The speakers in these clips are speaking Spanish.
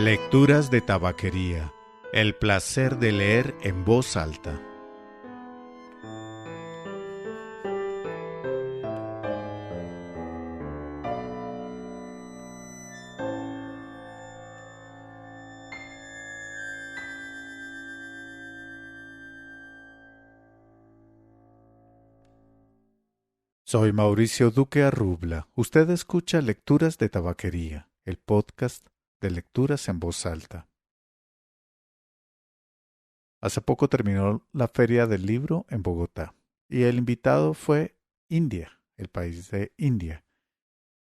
Lecturas de tabaquería. El placer de leer en voz alta. Soy Mauricio Duque Arrubla. Usted escucha Lecturas de Tabaquería, el podcast de lecturas en voz alta. Hace poco terminó la Feria del Libro en Bogotá y el invitado fue India, el país de India.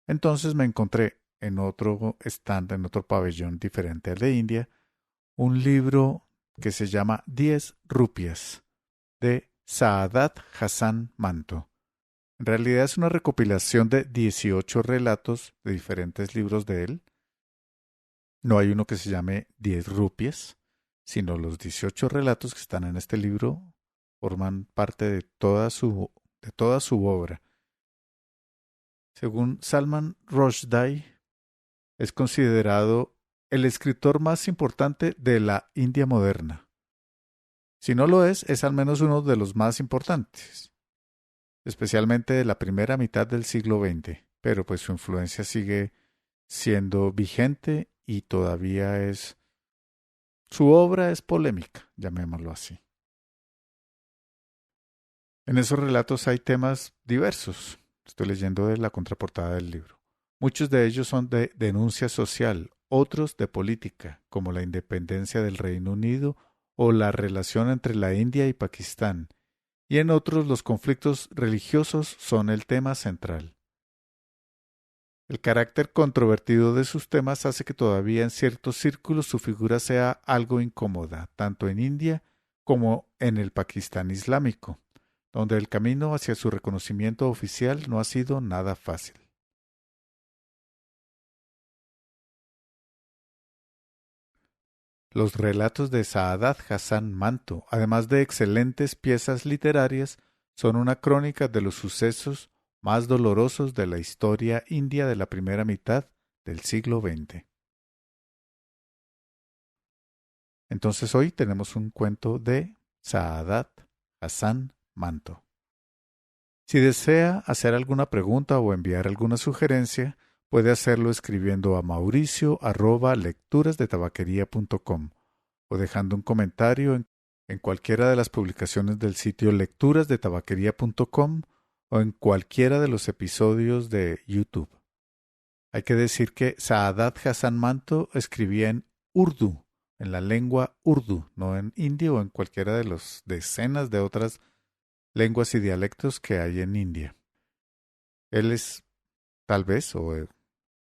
Entonces me encontré en otro stand, en otro pabellón diferente al de India, un libro que se llama 10 rupias de Saadat Hasan Manto. En realidad es una recopilación de 18 relatos de diferentes libros de él. No hay uno que se llame 10 rupias, sino los 18 relatos que están en este libro forman parte de toda su obra. Según Salman Rushdie, es considerado el escritor más importante de la India moderna. Si no lo es al menos uno de los más importantes, especialmente de la primera mitad del siglo XX, pero pues su influencia sigue siendo vigente y todavía su obra es polémica, llamémoslo así. En esos relatos hay temas diversos. Estoy leyendo de la contraportada del libro. Muchos de ellos son de denuncia social, otros de política, como la independencia del Reino Unido o la relación entre la India y Pakistán, y en otros los conflictos religiosos son el tema central. El carácter controvertido de sus temas hace que todavía en ciertos círculos su figura sea algo incómoda, tanto en India como en el Pakistán islámico, donde el camino hacia su reconocimiento oficial no ha sido nada fácil. Los relatos de Saadat Hasan Manto, además de excelentes piezas literarias, son una crónica de los sucesos más dolorosos de la historia india de la primera mitad del siglo XX. Entonces hoy tenemos un cuento de Saadat Hasan Manto. Si desea hacer alguna pregunta o enviar alguna sugerencia, puede hacerlo escribiendo a mauricio@lecturasdetabaquería.com o dejando un comentario en cualquiera de las publicaciones del sitio lecturasdetabaquería.com o en cualquiera de los episodios de YouTube. Hay que decir que Saadat Hasan Manto escribía en Urdu, en la lengua Urdu, no en hindi o en cualquiera de las decenas de otras lenguas y dialectos que hay en India. Él es, tal vez,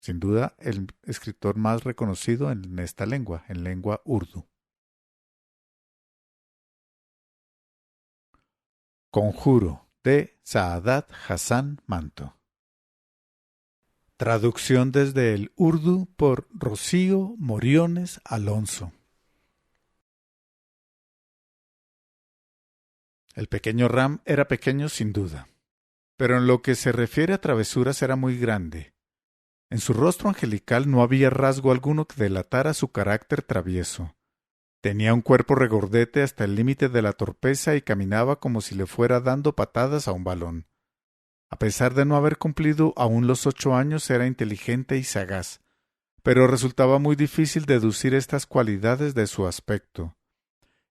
sin duda, el escritor más reconocido en esta lengua, en lengua Urdu. Conjuro, de Saadat Hasan Manto. Traducción desde el Urdu por Rocío Moriones Alonso. El pequeño Ram era pequeño sin duda, pero en lo que se refiere a travesuras era muy grande. En su rostro angelical no había rasgo alguno que delatara su carácter travieso. Tenía un cuerpo regordete hasta el límite de la torpeza y caminaba como si le fuera dando patadas a un balón. A pesar de no haber cumplido aún los 8 años, era inteligente y sagaz, pero resultaba muy difícil deducir estas cualidades de su aspecto.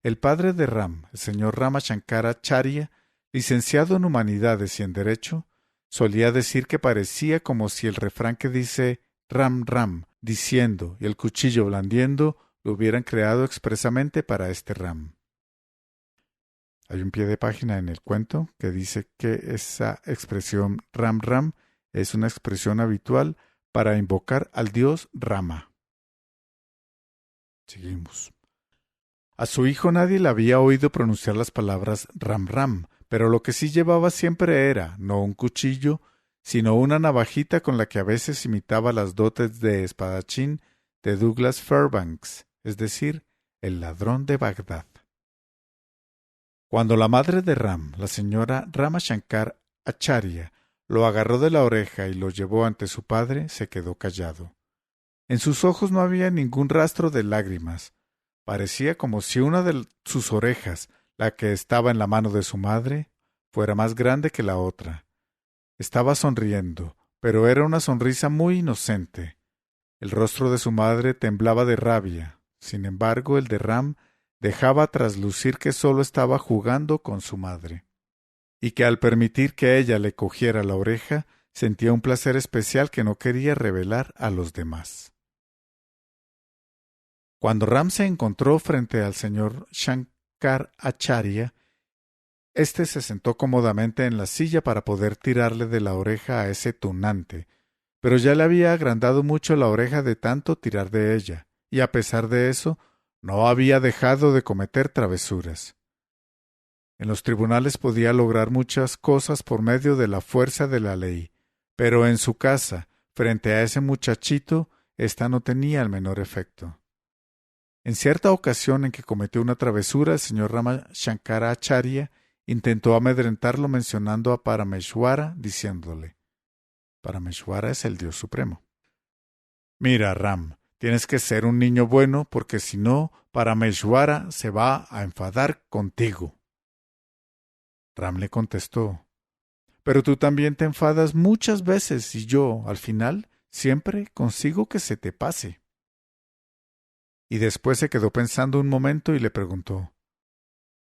El padre de Ram, el señor Ramashankaracharya, licenciado en Humanidades y en Derecho, solía decir que parecía como si el refrán que dice Ram Ram, diciendo y el cuchillo blandiendo, lo hubieran creado expresamente para este Ram. Hay un pie de página en el cuento que dice que esa expresión Ram Ram es una expresión habitual para invocar al dios Rama. Seguimos. A su hijo nadie le había oído pronunciar las palabras Ram Ram, pero lo que sí llevaba siempre era, no un cuchillo, sino una navajita con la que a veces imitaba las dotes de espadachín de Douglas Fairbanks, es decir, el ladrón de Bagdad. Cuando la madre de Ram, la señora Ramashankaracharya, lo agarró de la oreja y lo llevó ante su padre, se quedó callado. En sus ojos no había ningún rastro de lágrimas. Parecía como si una de sus orejas, la que estaba en la mano de su madre, fuera más grande que la otra. Estaba sonriendo, pero era una sonrisa muy inocente. El rostro de su madre temblaba de rabia. Sin embargo, el de Ram dejaba traslucir que solo estaba jugando con su madre, y que al permitir que ella le cogiera la oreja, sentía un placer especial que no quería revelar a los demás. Cuando Ram se encontró frente al señor Shankaracharya, éste se sentó cómodamente en la silla para poder tirarle de la oreja a ese tunante, pero ya le había agrandado mucho la oreja de tanto tirar de ella, y a pesar de eso, no había dejado de cometer travesuras. En los tribunales podía lograr muchas cosas por medio de la fuerza de la ley, pero en su casa, frente a ese muchachito, ésta no tenía el menor efecto. En cierta ocasión en que cometió una travesura, el señor Rama Shankaracharya intentó amedrentarlo mencionando a Parameshwara, diciéndole: Parameshwara es el Dios Supremo. Mira, Ram, tienes que ser un niño bueno porque si no, Parameshwara se va a enfadar contigo. Ram le contestó: pero tú también te enfadas muchas veces y yo, al final, siempre consigo que se te pase. Y después se quedó pensando un momento y le preguntó: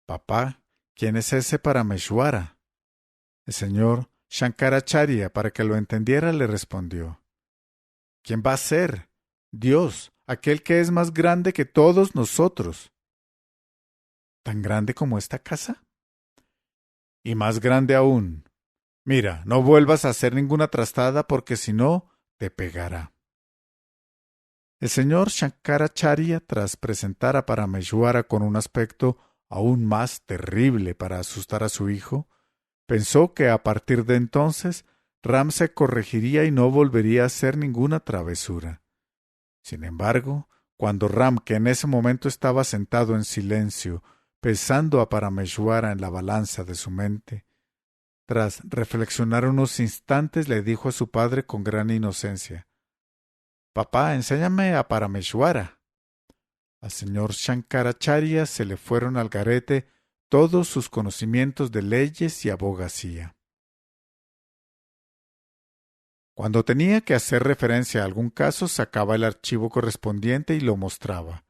Papá, ¿quién es ese Parameshwara? El señor Shankaracharya, para que lo entendiera, le respondió: ¿quién va a ser? Dios, aquel que es más grande que todos nosotros. ¿Tan grande como esta casa? Y más grande aún. Mira, no vuelvas a hacer ninguna trastada porque si no, te pegará. El señor Shankaracharya, tras presentar a Parameshwara con un aspecto aún más terrible para asustar a su hijo, pensó que a partir de entonces Ram se corregiría y no volvería a hacer ninguna travesura. Sin embargo, cuando Ram, que en ese momento estaba sentado en silencio, pesando a Parameshwara en la balanza de su mente, tras reflexionar unos instantes le dijo a su padre con gran inocencia: Papá, enséñame a Parameshwara. Al señor Shankaracharya se le fueron al garete todos sus conocimientos de leyes y abogacía. Cuando tenía que hacer referencia a algún caso, sacaba el archivo correspondiente y lo mostraba.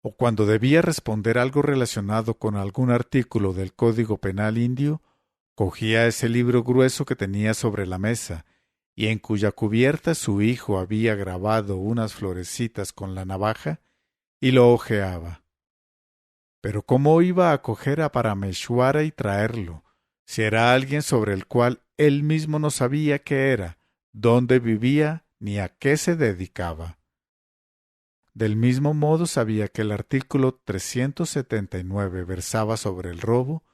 O cuando debía responder algo relacionado con algún artículo del Código Penal indio, cogía ese libro grueso que tenía sobre la mesa y en cuya cubierta su hijo había grabado unas florecitas con la navaja, y lo hojeaba. Pero ¿cómo iba a coger a Parameshwara y traerlo, si era alguien sobre el cual él mismo no sabía qué era, dónde vivía, ni a qué se dedicaba? Del mismo modo sabía que el artículo 379 versaba sobre el robo.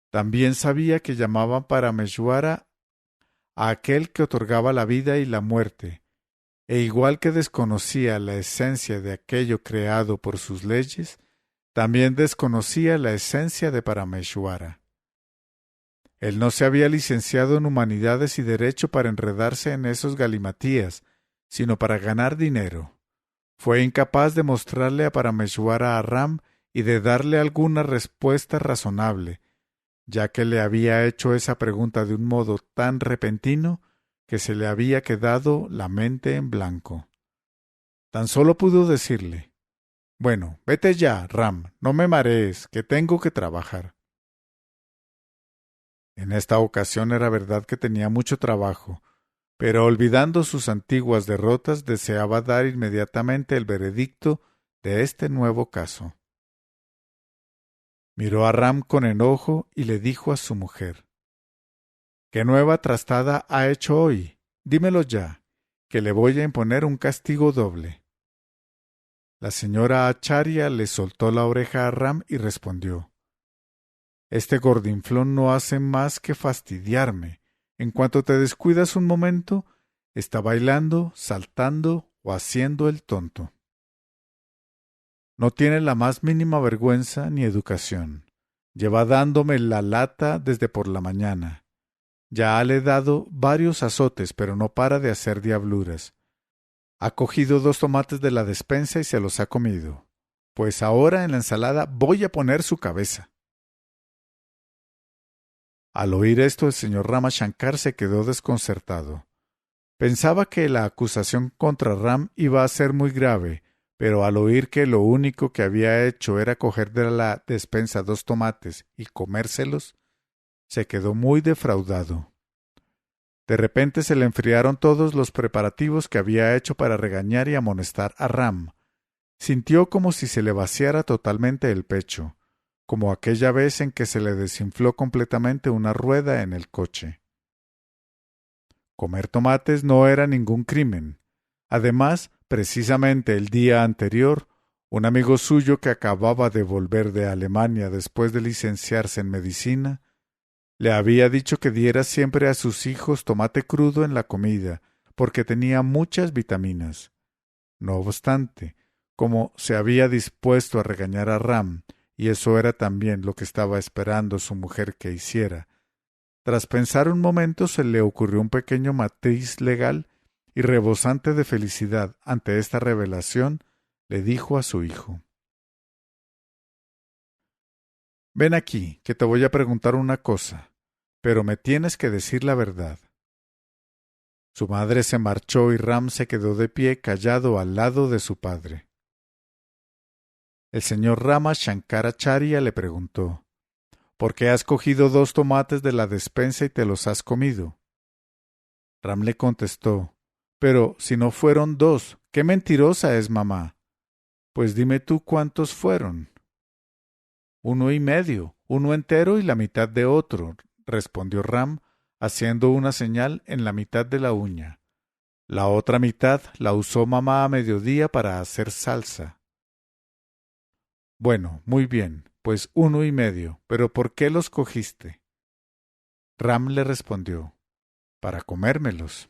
También sabía que llamaban Parameshwara a aquel que otorgaba la vida y la muerte, e igual que desconocía la esencia de aquello creado por sus leyes, también desconocía la esencia de Parameshwara. Él no se había licenciado en humanidades y derecho para enredarse en esos galimatías, sino para ganar dinero. Fue incapaz de mostrarle a Parameshwara a Ram y de darle alguna respuesta razonable, ya que le había hecho esa pregunta de un modo tan repentino que se le había quedado la mente en blanco. Tan solo pudo decirle: bueno, vete ya, Ram, no me marees, que tengo que trabajar. En esta ocasión era verdad que tenía mucho trabajo, pero olvidando sus antiguas derrotas deseaba dar inmediatamente el veredicto de este nuevo caso. Miró a Ram con enojo y le dijo a su mujer: ¿qué nueva trastada ha hecho hoy? Dímelo ya, que le voy a imponer un castigo doble. La señora Acharya le soltó la oreja a Ram y respondió: este gordinflón no hace más que fastidiarme. En cuanto te descuidas un momento, está bailando, saltando o haciendo el tonto. No tiene la más mínima vergüenza ni educación. Lleva dándome la lata desde por la mañana. Ya le he dado varios azotes, pero no para de hacer diabluras. Ha cogido 2 tomates de la despensa y se los ha comido. Pues ahora en la ensalada voy a poner su cabeza. Al oír esto, el señor Ramashankar se quedó desconcertado. Pensaba que la acusación contra Ram iba a ser muy grave, pero al oír que lo único que había hecho era coger de la despensa 2 tomates y comérselos, se quedó muy defraudado. De repente se le enfriaron todos los preparativos que había hecho para regañar y amonestar a Ram. Sintió como si se le vaciara totalmente el pecho, como aquella vez en que se le desinfló completamente una rueda en el coche. Comer tomates no era ningún crimen. Además, precisamente el día anterior, un amigo suyo que acababa de volver de Alemania después de licenciarse en medicina, le había dicho que diera siempre a sus hijos tomate crudo en la comida, porque tenía muchas vitaminas. No obstante, como se había dispuesto a regañar a Ram, y eso era también lo que estaba esperando su mujer que hiciera, tras pensar un momento se le ocurrió un pequeño matiz legal y rebosante de felicidad ante esta revelación, le dijo a su hijo: «Ven aquí, que te voy a preguntar una cosa, pero me tienes que decir la verdad». Su madre se marchó y Ram se quedó de pie callado al lado de su padre. El señor Ramashankaracharya le preguntó: «¿Por qué has cogido 2 tomates de la despensa y te los has comido?» Ram le contestó: «Pero si no fueron 2, qué mentirosa es mamá. Pues dime tú cuántos fueron». «1 y medio, uno entero y la mitad de otro», respondió Ram, haciendo una señal en la mitad de la uña. «La otra mitad la usó mamá a mediodía para hacer salsa». «Bueno, muy bien, pues 1 y medio, pero ¿por qué los cogiste?» Ram le respondió: «Para comérmelos».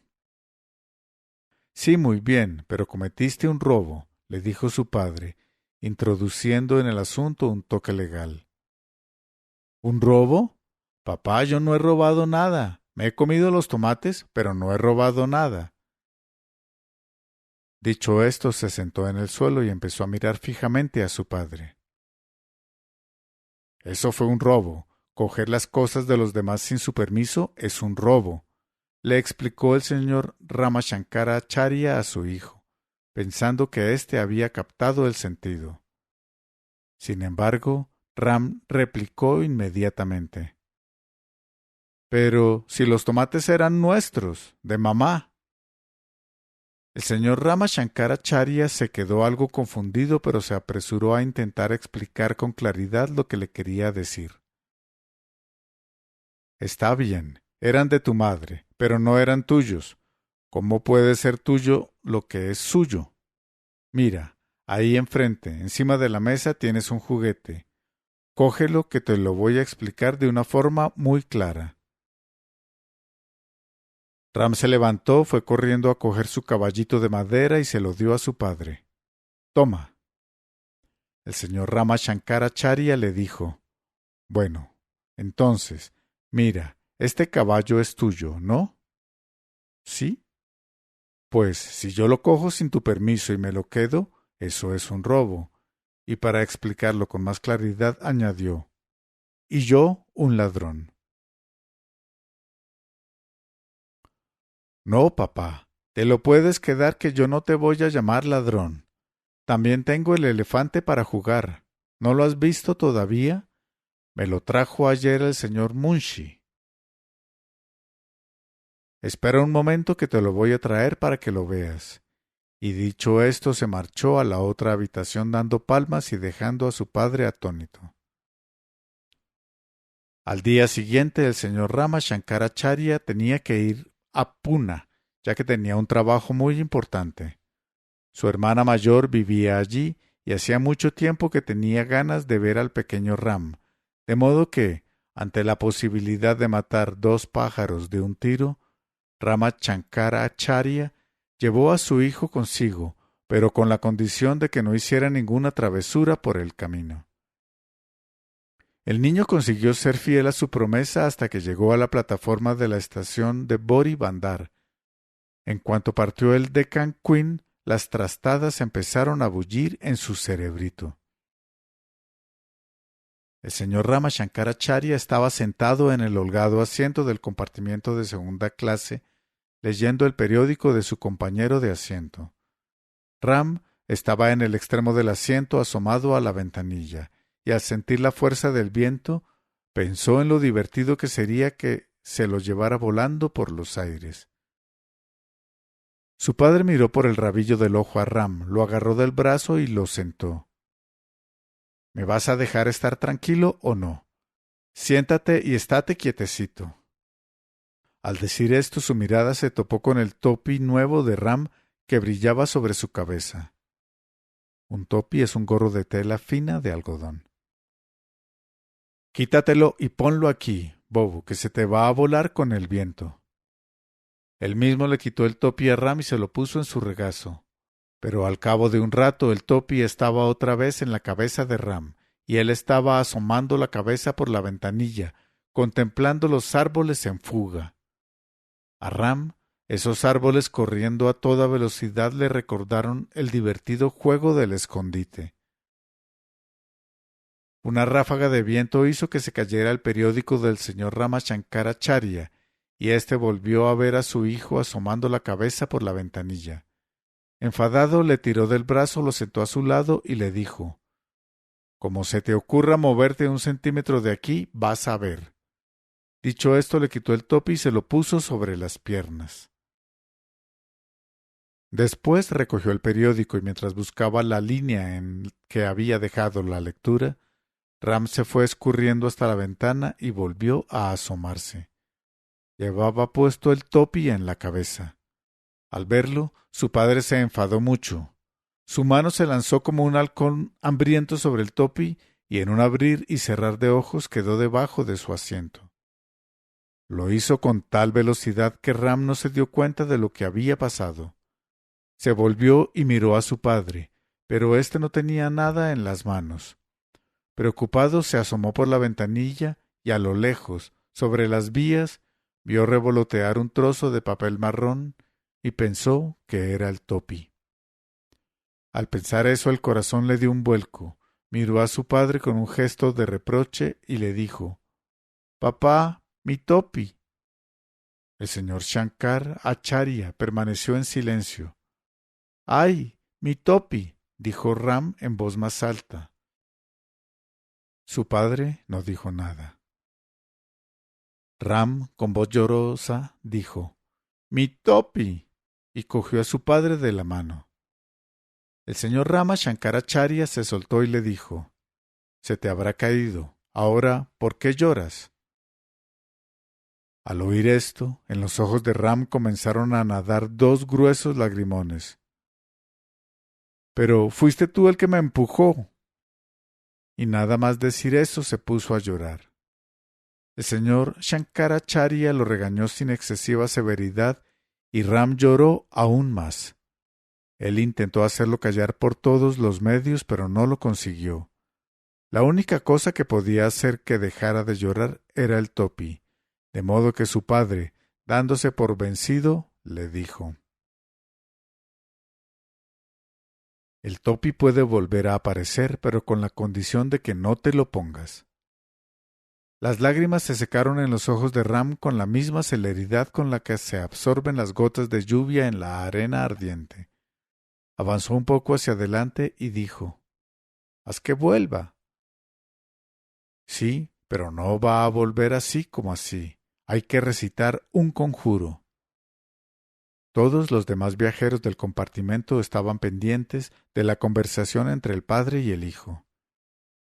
«Sí, muy bien, pero cometiste un robo», le dijo su padre, introduciendo en el asunto un toque legal. «¿Un robo? Papá, yo no he robado nada. Me he comido los tomates, pero no he robado nada». Dicho esto, se sentó en el suelo y empezó a mirar fijamente a su padre. «Eso fue un robo. Coger las cosas de los demás sin su permiso es un robo», le explicó el señor Ramashankaracharya a su hijo, pensando que éste había captado el sentido. Sin embargo, Ram replicó inmediatamente: «Pero si los tomates eran nuestros, de mamá». El señor Ramashankaracharya se quedó algo confundido, pero se apresuró a intentar explicar con claridad lo que le quería decir. «Está bien, eran de tu madre, pero no eran tuyos. ¿Cómo puede ser tuyo lo que es suyo? Mira, ahí enfrente, encima de la mesa, tienes un juguete. Cógelo que te lo voy a explicar de una forma muy clara». Ram se levantó, fue corriendo a coger su caballito de madera y se lo dio a su padre. «Toma». El señor Ramashankaracharya le dijo: «Bueno, entonces, mira, este caballo es tuyo, ¿no?» «Sí». «Pues, si yo lo cojo sin tu permiso y me lo quedo, eso es un robo». Y para explicarlo con más claridad añadió: «Y yo un ladrón». «No, papá, te lo puedes quedar, que yo no te voy a llamar ladrón. También tengo el elefante para jugar. ¿No lo has visto todavía? Me lo trajo ayer el señor Munshi». «Espera un momento que te lo voy a traer para que lo veas». Y dicho esto se marchó a la otra habitación dando palmas y dejando a su padre atónito. Al día siguiente el señor Ramashankaracharya tenía que ir a Puna, ya que tenía un trabajo muy importante. Su hermana mayor vivía allí y hacía mucho tiempo que tenía ganas de ver al pequeño Ram, de modo que, ante la posibilidad de matar 2 pájaros de un tiro, Ramashankaracharya llevó a su hijo consigo, pero con la condición de que no hiciera ninguna travesura por el camino. El niño consiguió ser fiel a su promesa hasta que llegó a la plataforma de la estación de Bori Bandar. En cuanto partió el Deccan Queen, las trastadas empezaron a bullir en su cerebrito. El señor Ramashankaracharya estaba sentado en el holgado asiento del compartimiento de segunda clase, leyendo el periódico de su compañero de asiento. Ram estaba en el extremo del asiento asomado a la ventanilla, y al sentir la fuerza del viento, pensó en lo divertido que sería que se lo llevara volando por los aires. Su padre miró por el rabillo del ojo a Ram, lo agarró del brazo y lo sentó. ¿Me vas a dejar estar tranquilo o no? Siéntate y estate quietecito. Al decir esto, su mirada se topó con el topi nuevo de Ram que brillaba sobre su cabeza. Un topi es un gorro de tela fina de algodón. Quítatelo y ponlo aquí, bobo, que se te va a volar con el viento. Él mismo le quitó el topi a Ram y se lo puso en su regazo. Pero al cabo de un rato el topi estaba otra vez en la cabeza de Ram, y él estaba asomando la cabeza por la ventanilla, contemplando los árboles en fuga. A Ram, esos árboles corriendo a toda velocidad le recordaron el divertido juego del escondite. Una ráfaga de viento hizo que se cayera el periódico del señor Ramashankaracharya, y éste volvió a ver a su hijo asomando la cabeza por la ventanilla. Enfadado, le tiró del brazo, lo sentó a su lado y le dijo: «Como se te ocurra moverte 1 centímetro de aquí, vas a ver». Dicho esto, le quitó el topi y se lo puso sobre las piernas. Después recogió el periódico y mientras buscaba la línea en que había dejado la lectura, Ram se fue escurriendo hasta la ventana y volvió a asomarse. Llevaba puesto el topi en la cabeza. Al verlo, su padre se enfadó mucho. Su mano se lanzó como un halcón hambriento sobre el topi y en un abrir y cerrar de ojos quedó debajo de su asiento. Lo hizo con tal velocidad que Ram no se dio cuenta de lo que había pasado. Se volvió y miró a su padre, pero éste no tenía nada en las manos. Preocupado se asomó por la ventanilla y a lo lejos, sobre las vías, vio revolotear un trozo de papel marrón y pensó que era el topi. Al pensar eso el corazón le dio un vuelco, miró a su padre con un gesto de reproche y le dijo: «Papá, mi topi». El señor Shankar Acharya permaneció en silencio. «¡Ay, mi topi!», dijo Ram en voz más alta. Su padre no dijo nada. Ram, con voz llorosa, dijo: «¡Mi topi!», y cogió a su padre de la mano. El señor Ramashankaracharya se soltó y le dijo: «Se te habrá caído. Ahora, ¿por qué lloras?». Al oír esto, en los ojos de Ram comenzaron a nadar 2 gruesos lagrimones. «Pero fuiste tú el que me empujó». Y nada más decir eso se puso a llorar. El señor Shankaracharya lo regañó sin excesiva severidad y Ram lloró aún más. Él intentó hacerlo callar por todos los medios, pero no lo consiguió. La única cosa que podía hacer que dejara de llorar era el topi, de modo que su padre, dándose por vencido, le dijo: «El topi puede volver a aparecer, pero con la condición de que no te lo pongas». Las lágrimas se secaron en los ojos de Ram con la misma celeridad con la que se absorben las gotas de lluvia en la arena ardiente. Avanzó un poco hacia adelante y dijo: «Haz que vuelva». «Sí, pero no va a volver así como así. Hay que recitar un conjuro». Todos los demás viajeros del compartimento estaban pendientes de la conversación entre el padre y el hijo.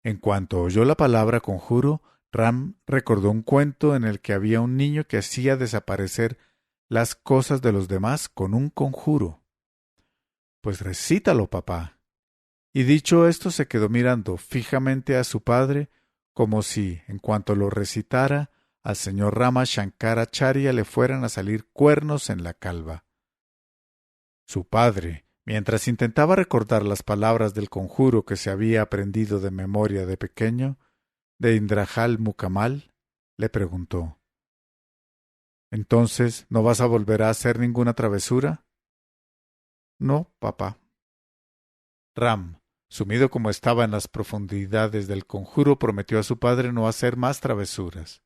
En cuanto oyó la palabra conjuro, Ram recordó un cuento en el que había un niño que hacía desaparecer las cosas de los demás con un conjuro. «Pues recítalo, papá». Y dicho esto se quedó mirando fijamente a su padre, como si, en cuanto lo recitara, al señor Ramashankaracharya le fueran a salir cuernos en la calva. Su padre, mientras intentaba recordar las palabras del conjuro que se había aprendido de memoria de pequeño, de Indrajal Mukamal, le preguntó: «¿Entonces no vas a volver a hacer ninguna travesura?». No, papá. Ram, sumido como estaba en las profundidades del conjuro, prometió a su padre no hacer más travesuras.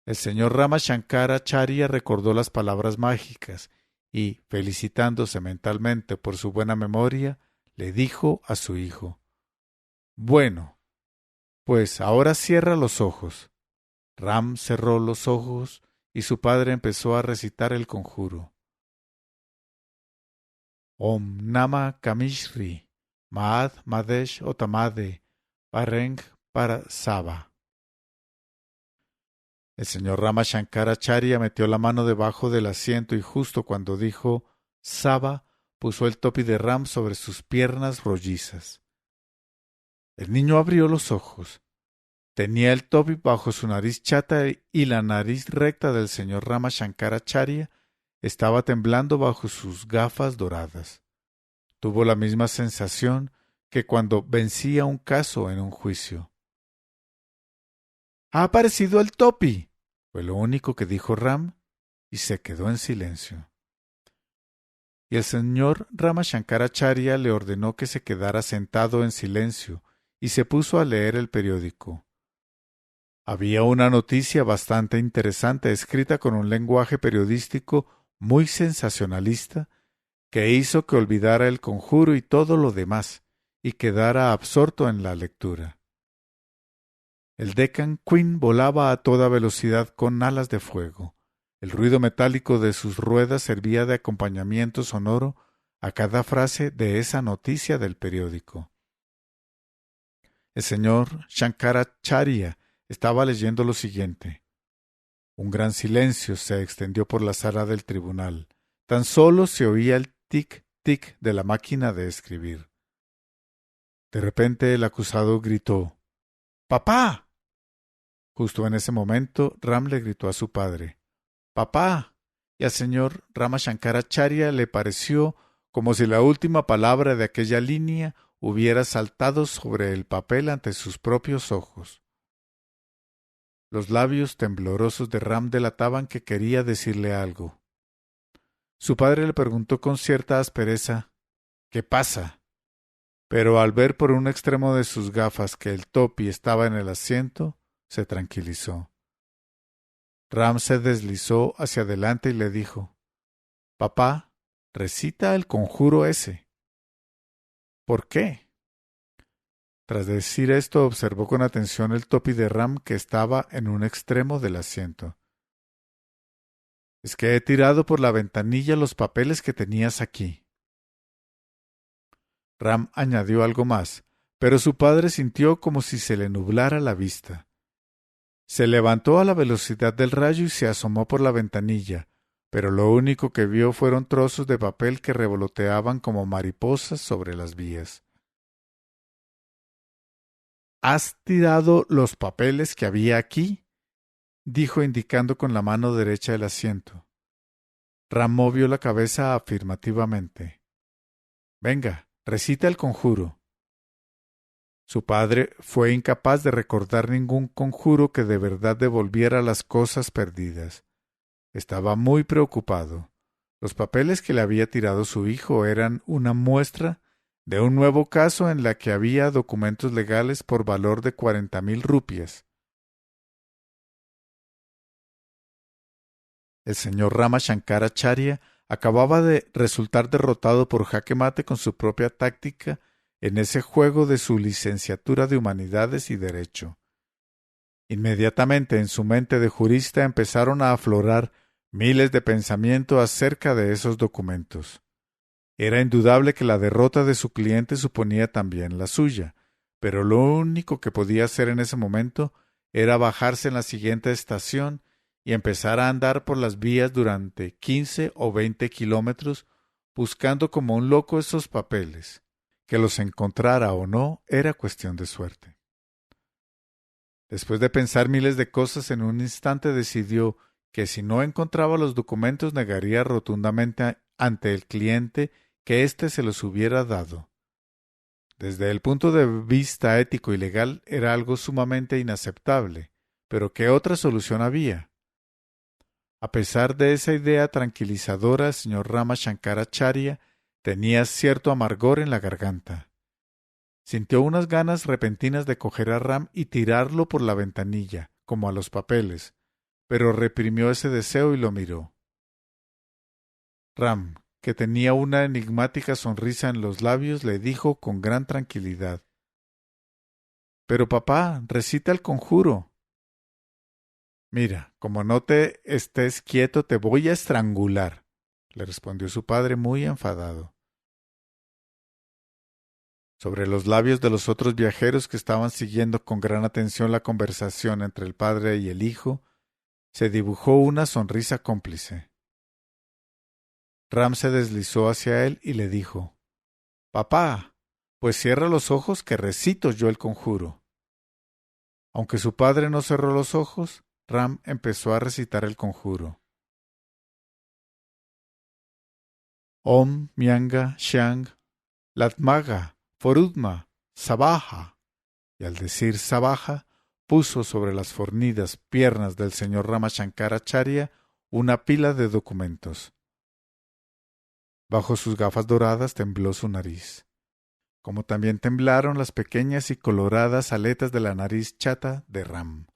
El señor Ramashankaracharya recordó las palabras mágicas y, felicitándose mentalmente por su buena memoria, le dijo a su hijo: Bueno, pues ahora cierra los ojos. Ram cerró los ojos y su padre empezó a recitar el conjuro. Om Nama Kamishri, Maad Madesh Otamade, Pareng Parasava. El señor Ramashankaracharya metió la mano debajo del asiento y justo cuando dijo Saba, puso el topi de Ram sobre sus piernas rollizas. El niño abrió los ojos. Tenía el topi bajo su nariz chata y la nariz recta del señor Ramashankaracharya estaba temblando bajo sus gafas doradas. Tuvo la misma sensación que cuando vencía un caso en un juicio. ¡Ha aparecido el topi!, fue lo único que dijo Ram, y se quedó en silencio. Y el señor Ramashankaracharya le ordenó que se quedara sentado en silencio y se puso a leer el periódico. Había una noticia bastante interesante escrita con un lenguaje periodístico muy sensacionalista que hizo que olvidara el conjuro y todo lo demás y quedara absorto en la lectura. El Deccan Queen volaba a toda velocidad con alas de fuego. El ruido metálico de sus ruedas servía de acompañamiento sonoro a cada frase de esa noticia del periódico. El señor Shankaracharya estaba leyendo lo siguiente. Un gran silencio se extendió por la sala del tribunal. Tan solo se oía el tic-tic de la máquina de escribir. De repente el acusado gritó: ¡Papá! Justo en ese momento, Ram le gritó a su padre: ¡Papá! Y al señor Ramashankaracharya le pareció como si la última palabra de aquella línea hubiera saltado sobre el papel ante sus propios ojos. Los labios temblorosos de Ram delataban que quería decirle algo. Su padre le preguntó con cierta aspereza: ¿Qué pasa? Pero al ver por un extremo de sus gafas que el topi estaba en el asiento, se tranquilizó. Ram se deslizó hacia adelante y le dijo: Papá, recita el conjuro ese. ¿Por qué? Tras decir esto, observó con atención el topi de Ram que estaba en un extremo del asiento. Es que he tirado por la ventanilla los papeles que tenías aquí. Ram añadió algo más, pero su padre sintió como si se le nublara la vista. Se levantó a la velocidad del rayo y se asomó por la ventanilla, pero lo único que vio fueron trozos de papel que revoloteaban como mariposas sobre las vías. ¿Has tirado los papeles que había aquí?, dijo indicando con la mano derecha el asiento. Ram movió la cabeza afirmativamente. Venga, recita el conjuro. Su padre fue incapaz de recordar ningún conjuro que de verdad devolviera las cosas perdidas. Estaba muy preocupado. Los papeles que le había tirado su hijo eran una muestra de un nuevo caso en la que había documentos legales por valor de 40,000 rupias. El señor Ramashankaracharya acababa de resultar derrotado por jaque mate con su propia táctica en ese juego de su licenciatura de Humanidades y Derecho. Inmediatamente en su mente de jurista empezaron a aflorar miles de pensamientos acerca de esos documentos. Era indudable que la derrota de su cliente suponía también la suya, pero lo único que podía hacer en ese momento era bajarse en la siguiente estación y empezar a andar por las vías durante 15 o 20 kilómetros buscando como un loco esos papeles. Que los encontrara o no era cuestión de suerte. Después de pensar miles de cosas en un instante decidió que si no encontraba los documentos negaría rotundamente ante el cliente que éste se los hubiera dado. Desde el punto de vista ético y legal era algo sumamente inaceptable, pero ¿qué otra solución había? A pesar de esa idea tranquilizadora, el señor Ramashankaracharya Tenía cierto amargor en la garganta. Sintió unas ganas repentinas de coger a Ram y tirarlo por la ventanilla, como a los papeles, pero reprimió ese deseo y lo miró. Ram, que tenía una enigmática sonrisa en los labios, le dijo con gran tranquilidad: —Pero papá, recita el conjuro. —Mira, como no te estés quieto, te voy a estrangular —le respondió su padre muy enfadado. Sobre los labios de los otros viajeros que estaban siguiendo con gran atención la conversación entre el padre y el hijo, se dibujó una sonrisa cómplice. Ram se deslizó hacia él y le dijo: —Papá, pues cierra los ojos que recito yo el conjuro. Aunque su padre no cerró los ojos, Ram empezó a recitar el conjuro. Om Myanga Shang Latmaga Forudma Sabaja. Y al decir Sabaja, puso sobre las fornidas piernas del señor Ramashankaracharya una pila de documentos. Bajo sus gafas doradas tembló su nariz, como también temblaron las pequeñas y coloradas aletas de la nariz chata de Ram.